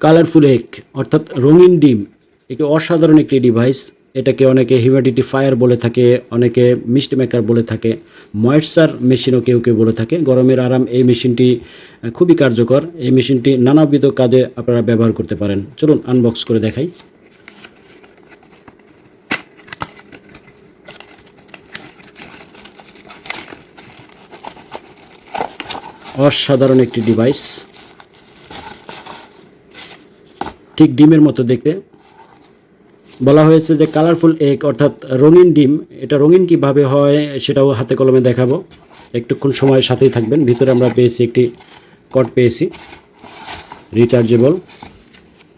Colourful egg অর্থাৎ রঙিন ডিম একটি অসাধারণ একটি ডিভাইস। এটাকে অনেকে হিউমিডিফায়ার বলে থাকে, অনেকে মিস্ট মেকার বলে থাকে, ময়েশ্চার মেশিনও কেউ কেউ বলে থাকে। গরমের আরাম এই মেশিনটি খুবই কার্যকর। এই মেশিনটি নানাবিধ কাজে আপনারা ব্যবহার করতে পারেন। চলুন আনবক্স করে দেখাই। অসাধারণ একটি ডিভাইস, ঠিক ডিমের মতো দেখতে। বলা হয়েছে যে কালারফুল এগ অর্থাৎ রঙিন ডিম। এটা রঙিন কিভাবে হয় সেটাও হাতে কলমে দেখাবো, একটুক্ষণ সময় সাথেই থাকবেন। ভিতরে আমরা পেয়েছি একটি কর্ড, পেয়েছি রিচার্জেবল,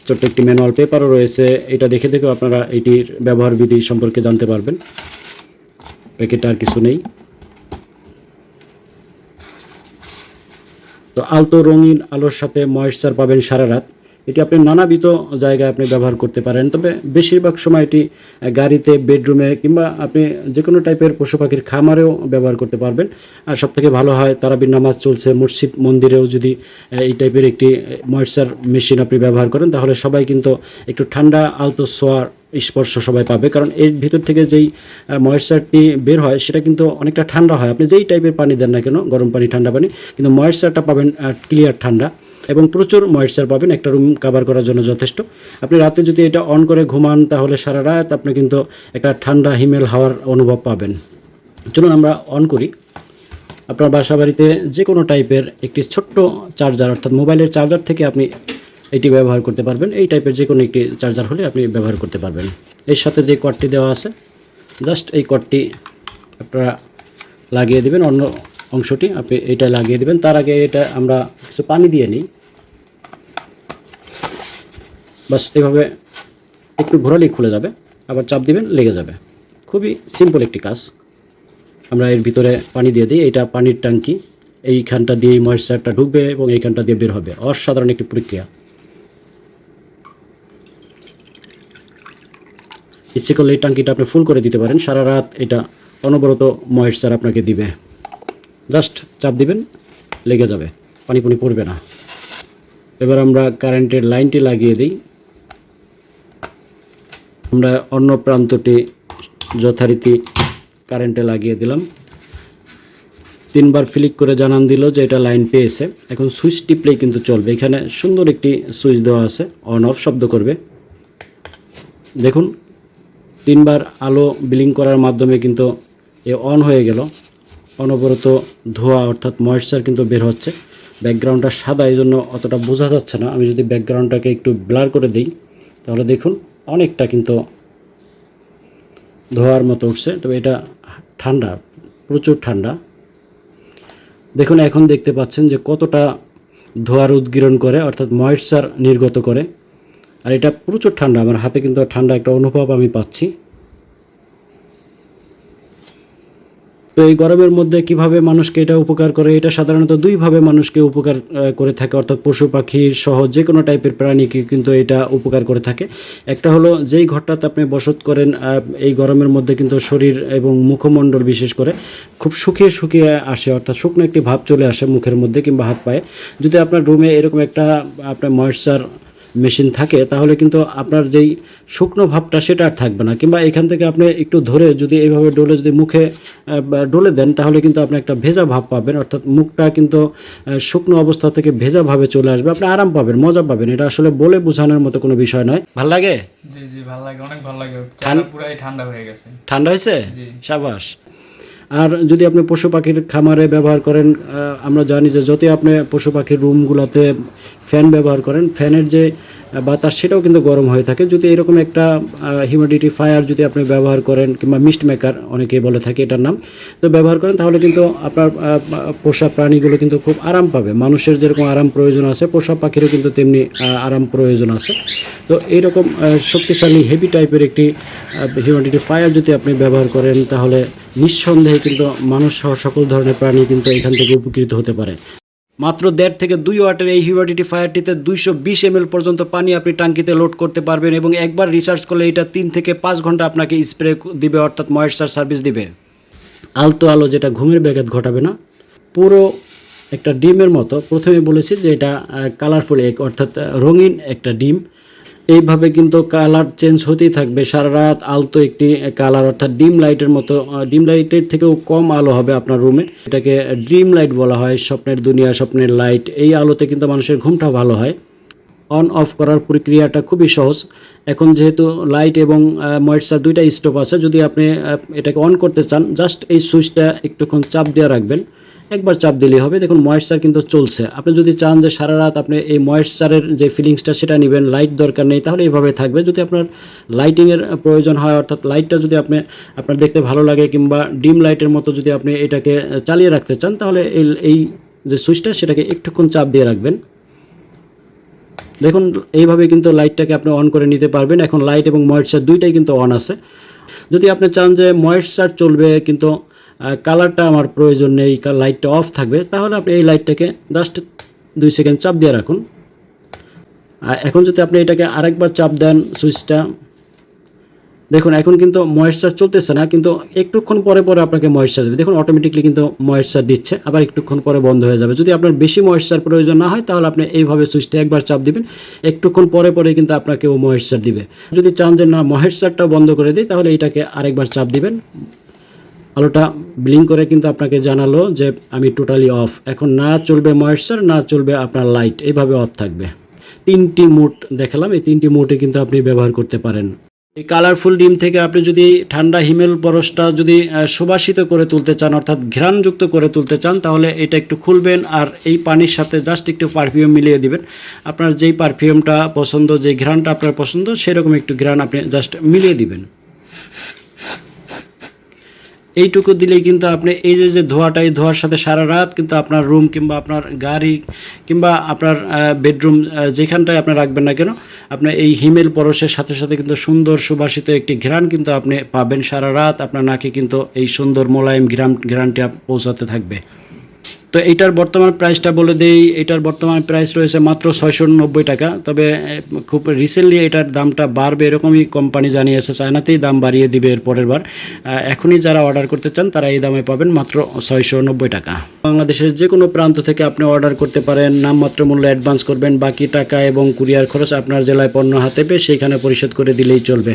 ছোট্ট একটি ম্যানুয়াল পেপারও রয়েছে। এটা দেখে দেখেও আপনারা এটির ব্যবহার বিধি সম্পর্কে জানতে পারবেন। প্যাকেটে আর কিছু নেই। তো আলতো রঙিন আলোর সাথে ময়েশ্চার পাবেন সারা রাত। এটি আপনি নানাবিধ জায়গায় আপনি ব্যবহার করতে পারেন, তবে বেশিরভাগ সময় এটি গাড়িতে, বেডরুমে কিংবা আপনি যে কোনো টাইপের পশু পাখির খামারেও ব্যবহার করতে পারবেন। আর সবথেকে ভালো হয় তারাবির নামাজ চলছে, মসজিদ মন্দিরেও যদি এই টাইপের একটি ময়েশ্চার মেশিন আপনি ব্যবহার করেন, তাহলে সবাই কিন্তু একটু ঠান্ডা আলতো ছোঁয়ার স্পর্শ সবাই পাবে। কারণ এর ভিতর থেকে যেই ময়েশ্চারটি বের হয় সেটা কিন্তু অনেকটা ঠান্ডা হয়। আপনি যেই টাইপের পানি দেন না কেন, গরম পানি, ঠান্ডা পানি, কিন্তু ময়েশ্চারটা পাবেন ক্লিয়ার ঠান্ডা এবং প্রচুর ময়েশ্চার পাবেন। একটা রুম কভার করার জন্য যথেষ্ট। আপনি রাতে যদি এটা অন করে ঘুমান তাহলে সারা রাত আপনি কিন্তু একটা ঠান্ডা হিমেল হাওয়ার অনুভব পাবেন। চলুন আমরা অন করি। আপনার বাসা বাড়িতে যে কোনো টাইপের একটি ছোট্ট চার্জার অর্থাৎ মোবাইলের চার্জার থেকে আপনি এটি ব্যবহার করতে পারবেন। এই টাইপের যে কোনো একটি চার্জার হলে আপনি ব্যবহার করতে পারবেন। এর সাথে যে কর্ডটি দেওয়া আছে, জাস্ট এই কর্ডটি আপনারা লাগিয়ে দেবেন, অন্য অংশটি আপনি এটা লাগিয়ে দেবেন। তার আগে এটা আমরা কিছু পানি দিয়ে নিই। বাস এইভাবে একটু ঘোরালেই খুলে যাবে, আবার চাপ দিবেন, লেগে যাবে। খুবই সিম্পল একটি কাজ। আমরা এর ভিতরে পানি দিয়ে দিই। এটা পানির ট্যাঙ্কি, এইখানটা দিয়েই ময়েশ্চারটা ঢুকবে এবং এইখানটা দিয়ে বের হবে। অসাধারণ একটি প্রক্রিয়া। ইচ্ছে করলে এই ট্যাঙ্কিটা আপনি ফুল করে দিতে পারেন। সারা রাত এটা অনবরত ময়েশ্চার আপনাকে দিবে। জাস্ট চাপ দিবেন, লেগে যাবে, পানি পড়বে না। এবার আমরা কারেন্টের লাইনটি লাগিয়ে দিই। আমরা অন্য প্রান্তটি যথারীতি কারেন্টে লাগিয়ে দিলাম। 3 বার ফ্লিক করে জানান দিল যে এটা লাইন পেয়েছে। এখন সুইচ টিপলেই কিন্তু চলবে। এখানে সুন্দর একটি সুইচ দেওয়া আছে, অন অফ শব্দ করবে। দেখুন 3 বার আলো ব্লিঙ্ক করার মাধ্যমে কিন্তু এ অন হয়ে গেল। অনবরত ধোঁয়া অর্থাৎ ময়েশ্চার কিন্তু বের হচ্ছে। ব্যাকগ্রাউন্ডটা সাদা, এই জন্য অতটা বোঝা যাচ্ছে না। আমি যদি ব্যাকগ্রাউন্ডটাকে একটু ব্লার করে দিই তাহলে দেখুন অনেকটা কিন্তু ধোঁয়ার মতো উঠছে। তবে এটা ঠান্ডা, প্রচুর ঠান্ডা। দেখুন এখন দেখতে পাচ্ছেন যে কতটা ধোঁয়ার উদ্গীরণ করে অর্থাৎ ময়েশ্চার নির্গত করে। আর এটা প্রচুর ঠান্ডা, আমার হাতে কিন্তু ঠান্ডা একটা অনুভব আমি পাচ্ছি। তো এই গরমের মধ্যে কিভাবে মানুষকে এটা উপকার করে, এটা সাধারণত দুইভাবে মানুষকে উপকার করে থাকে, অর্থাৎ পশু পাখির সহ যে কোনো টাইপের প্রাণীকে কিন্তু এটা উপকার করে থাকে। একটা হলো যেই ঘরটাতে আপনি বসত করেন, এই গরমের মধ্যে কিন্তু শরীর এবং মুখমণ্ডল বিশেষ করে খুব শুকিয়ে শুকিয়ে আসে, অর্থাৎ শুকনো একটি ভাব চলে আসে মুখের মধ্যে কিংবা হাত পায়ে। যদি আপনার রুমে এরকম একটা আপনার ময়েশ্চার মেশিন থাকে তাহলে কিন্তু আপনার যেই শুকনো ভাবটা সেটা আর থাকবে না। কিংবা এখান থেকে আপনি একটু ধরে যদি এইভাবে ডলে যদি মুখে ডলে দেন তাহলে কিন্তু আপনি একটা ভেজা ভাব পাবেন, অর্থাৎ মুখটা কিন্তু শুকনো অবস্থা থেকে ভেজা ভাবে চলে আসবে। আপনি আরাম পাবেন, মজা পাবেন। এটা আসলে বলে বোঝানোর মতো কোনো বিষয় নয়। ভালো লাগে? জি জি ভালো লাগে, অনেক ভালো লাগে। চাটা পুরাই ঠান্ডা হয়ে গেছে। ঠান্ডা হয়েছে? জি। সাবাস। আর যদি আপনি পশু পাখির খামারে ব্যবহার করেন, আমরা জানি যে যতই আপনি পশু পাখির রুমগুলোতে ফ্যান ব্যবহার করেন, ফ্যানের যে বাতাস সেটাও কিন্তু গরম হয়ে থাকে। যদি এরকম একটা হিউমিডিফায়ার যদি আপনি ব্যবহার করেন কিংবা মিস্ট মেকার অনেকেই বলে থাকে এটার নাম, তো ব্যবহার করেন তাহলে কিন্তু আপনার পোষা প্রাণীগুলো কিন্তু খুব আরাম পাবে। মানুষের যেরকম আরাম প্রয়োজন আছে পোষা পাখিরও কিন্তু তেমনি আরাম প্রয়োজন আছে। তো এইরকম শক্তিশালী হেভি টাইপের একটি হিউমিডিফায়ার যদি আপনি ব্যবহার করেন তাহলে নিঃসন্দেহে কিন্তু মানুষ সহ সকল ধরনের প্রাণী কিন্তু এখান থেকে উপকৃত হতে পারে। মাত্র 1.5 থেকে 2 ওয়াটের এই হিউমিডিফায়ারটিতে 220 ml পর্যন্ত পানি আপনি ট্যাঙ্কিতে লোড করতে পারবেন এবং একবার রিচার্জ করলে এটা 3 থেকে 5 ঘন্টা আপনাকে স্প্রে দিবে, অর্থাৎ ময়েশ্চার সার্ভিস দিবে। আলতো আলো যেটা ঘুমের ব্যাঘাত ঘটাবে না, পুরো একটা ডিমের মতো। প্রথমে বলেছি যে এটা কালারফুল এগ, অর্থাৎ রঙিন একটা ডিম। এইভাবে কিন্তু কালার চেঞ্জ হতেই থাকবে সারা রাত। আলতো একটি কালার, অর্থাৎ ডিম লাইটের মতো, ডিম লাইটের থেকেও কম আলো হবে আপনার রুমে। এটাকে ড্রিম লাইট বলা হয়, স্বপ্নের দুনিয়া, স্বপ্নের লাইট। এই আলোতে কিন্তু মানুষের ঘুমটা ভালো হয়। অন অফ করার প্রক্রিয়াটা খুবই সহজ। এখন যেহেতু লাইট এবং ময়েশ্চার দুইটা স্টোভ আছে, যদি আপনি এটাকে অন করতে চান, জাস্ট এই সুইচটা একটুক্ষণ চাপ দিয়ে রাখবেন, একবার চাপ দিলেই হবে। দেখুন ময়েশ্চার কিন্তু চলছে। আপনি যদি চান যে সারা রাত আপনি এই ময়েশ্চারের যে ফিলিংসটা সেটা নেবেন, লাইট দরকার নেই, তাহলে এইভাবে থাকবে। যদি আপনার লাইটিংয়ের প্রয়োজন হয়, অর্থাৎ লাইটটা যদি আপনার দেখতে ভালো লাগে কিংবা ডিম লাইটের মতো যদি আপনি এটাকে চালিয়ে রাখতে চান, তাহলে এই যে সুইচটা সেটাকে একটুক্ষণ চাপ দিয়ে রাখবেন। দেখুন এইভাবে কিন্তু লাইটটাকে আপনি অন করে নিতে পারবেন। এখন লাইট এবং ময়েশ্চার দুইটাই কিন্তু অন আছে। যদি আপনি চান যে ময়েশ্চার চলবে কিন্তু কালারটা আমার প্রয়োজন নেই, লাইটটা অফ থাকবে, তাহলে আপনি এই লাইটটাকে জাস্ট 2 সেকেন্ড চাপ দিয়ে রাখুন। এখন যদি আপনি এটাকে আরেকবার চাপ দেন সুইচটা, দেখুন এখন কিন্তু ময়েশ্চার চলতেছে না, কিন্তু একটুক্ষণ পরে পরে আপনাকে ময়েশ্চার দেবে। দেখুন অটোমেটিকলি কিন্তু ময়েশ্চার দিচ্ছে, আবার একটুক্ষণ পরে বন্ধ হয়ে যাবে। যদি আপনার বেশি ময়েশ্চার প্রয়োজন না হয়, তাহলে আপনি এইভাবে সুইচটা একবার চাপ দিবেন, একটুক্ষণ পরে পরে কিন্তু আপনাকেও ময়েশ্চার দিবে। যদি চান যে না ময়েশ্চারটা বন্ধ করে দিই, তাহলে এটাকে আরেকবার চাপ দিবেন। আলোটা ব্লিঙ্ক করে কিন্তু আপনাকে জানালো যে আমি টোটালি অফ। এখন না চলবে ময়েশ্চার, না চলবে আপনার লাইট, এইভাবে অফ থাকবে। 3টি মোড দেখালাম, এই 3টি মোডে কিন্তু আপনি ব্যবহার করতে পারেন। এই কালারফুল ডিম থেকে আপনি যদি ঠান্ডা হিমেল পরশটা যদি সুবাসিত করে তুলতে চান, অর্থাৎ ঘ্রাণযুক্ত করে তুলতে চান, তাহলে এটা একটু খুলবেন আর এই পানির সাথে জাস্ট একটু পারফিউম মিলিয়ে দিবেন। আপনার যেই পারফিউমটা পছন্দ, যেই ঘ্রাণটা আপনার পছন্দ, সেরকম একটু ঘ্রাণ আপনি জাস্ট মিলিয়ে দিবেন। এইটুকু দিলেই কিন্তু আপনি এই যে ধোঁয়াটা, এই ধোঁয়ার সাথে সারা রাত কিন্তু আপনার রুম কিংবা আপনার গাড়ি কিংবা আপনার বেডরুম যেখানটায় আপনি রাখবেন না কেন, আপনার এই হিমেল পরশের সাথে সাথে কিন্তু সুন্দর সুবাসিত একটি ঘ্রাণ কিন্তু আপনি পাবেন। সারা রাত আপনার নাকে কিন্তু এই সুন্দর মোলায়েম ঘ্রাণটি পৌঁছাতে থাকবে। তো এইটার বর্তমান প্রাইসটা বলে দেই। এটার বর্তমান প্রাইস রয়েছে মাত্র 690 টাকা। তবে খুব রিসেন্টলি এটার দামটা বাড়বে এরকমই কোম্পানি জানিয়েছে, চায়নাতেই দাম বাড়িয়ে দিবে এর পরের বার। এখনই যারা অর্ডার করতে চান তারা এই দামে পাবেন, মাত্র 690 টাকা। বাংলাদেশের যে কোনো প্রান্ত থেকে আপনি অর্ডার করতে পারেন। নামমাত্র মূল্য অ্যাডভান্স করবেন, বাকি টাকা এবং কুরিয়ার খরচ আপনার জেলায় পণ্য হাতে পেয়ে সেইখানে পরিশোধ করে দিলেই চলবে।